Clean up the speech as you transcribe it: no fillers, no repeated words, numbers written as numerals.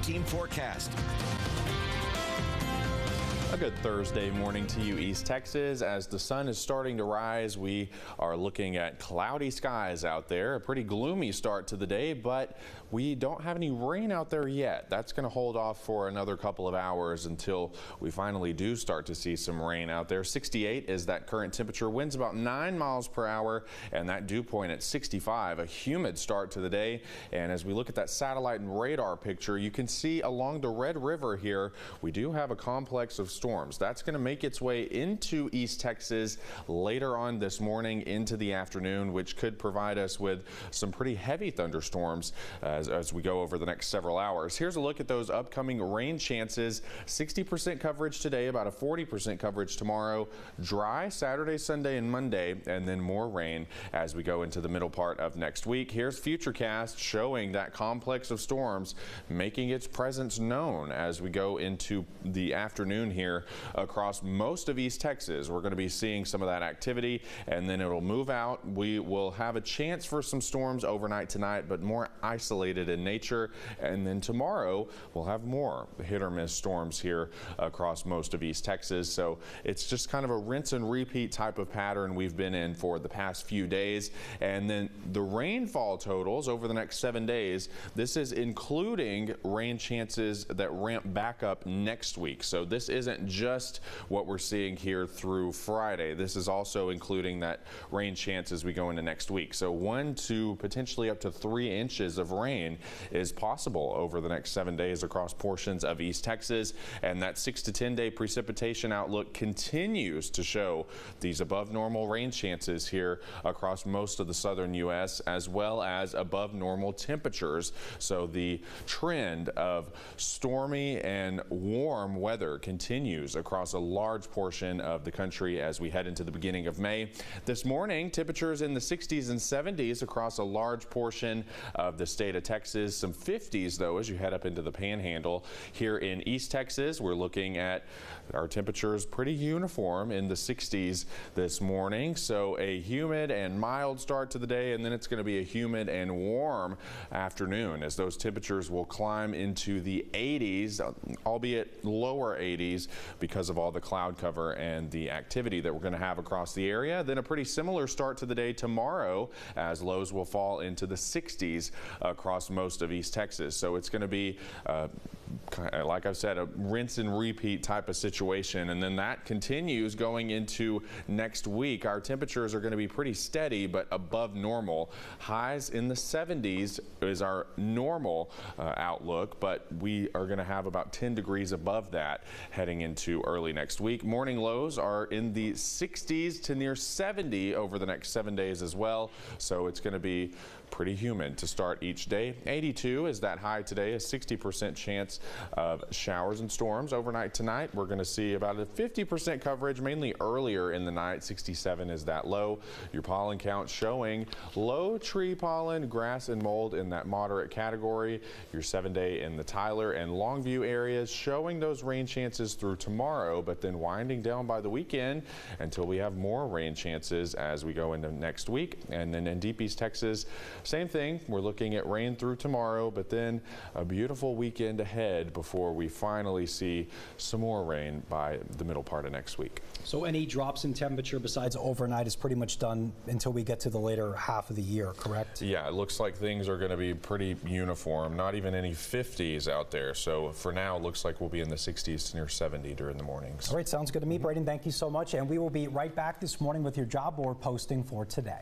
Team forecast. A good Thursday morning to you, East Texas. As the sun is starting to rise, we are looking at cloudy skies out there. A pretty gloomy start to the day, but we don't have any rain out there yet. That's going to hold off for another couple of hours until we finally do start to see some rain out there. 68 is that current temperature. Winds about 9 miles per hour, and that dew point at 65. A humid start to the day. And as we look at that satellite and radar picture, you can see along the Red River here, we do have a complex of storms. That's going to make its way into East Texas later on this morning into the afternoon, which could provide us with some pretty heavy thunderstorms as we go over the next several hours. Here's a look at those upcoming rain chances. 60% coverage today, about a 40% coverage tomorrow. Dry Saturday, Sunday, and Monday, and then more rain as we go into the middle part of next week. Here's Futurecast showing that complex of storms making its presence known as we go into the afternoon here across most of East Texas. We're going to be seeing some of that activity, and then it'll move out. We will have a chance for some storms overnight tonight, but more isolated in nature. And then tomorrow we'll have more hit or miss storms here across most of East Texas. So it's just kind of a rinse and repeat type of pattern we've been in for the past few days. And then the rainfall totals over the next 7 days, this is including rain chances that ramp back up next week. So this isn't just what we're seeing here through Friday. This is also including that rain chance as we go into next week. So 1 to potentially up to 3 inches of rain is possible over the next 7 days across portions of East Texas. And that 6 to 10 day precipitation outlook continues to show these above normal rain chances here across most of the southern U.S., as well as above normal temperatures. So the trend of stormy and warm weather continues across a large portion of the country as we head into the beginning of May. This morning, temperatures in the 60s and 70s across a large portion of the state of Texas. Some 50s, though, as you head up into the Panhandle. Here in East Texas, we're looking at our temperatures pretty uniform in the 60s this morning. So a humid and mild start to the day, and then it's going to be a humid and warm afternoon as those temperatures will climb into the 80s, albeit lower 80s because of all the cloud cover and the activity that we're going to have across the area. Then a pretty similar start to the day tomorrow as lows will fall into the 60s across most of East Texas. So it's going to be, like I've said, a rinse and repeat type of situation. And then that continues going into next week. Our temperatures are going to be pretty steady, but above normal. Highs in the 70s is our normal outlook, but we are going to have about 10 degrees above that heading into early next week. Morning lows are in the 60s to near 70 over the next 7 days as well. So it's going to be pretty humid to start each day. 82 is that high today, a 60% chance of showers and storms overnight tonight. We're going to see about a 50% coverage, mainly earlier in the night. 67 is that low. Your pollen count showing low tree pollen, grass and mold in that moderate category. Your 7-day in the Tyler and Longview areas showing those rain chances through tomorrow, but then winding down by the weekend until we have more rain chances as we go into next week. And then in deep East Texas, same thing. We're looking at rain through tomorrow, but then a beautiful weekend ahead before we finally see some more rain by the middle part of next week. So any drops in temperature besides overnight is pretty much done until we get to the later half of the year, correct? Yeah, it looks like things are going to be pretty uniform, not even any 50s out there. So for now, it looks like we'll be in the 60s to near 70 during the mornings. All right, sounds good to me, Braden. Thank you so much. And we will be right back this morning with your job board posting for today.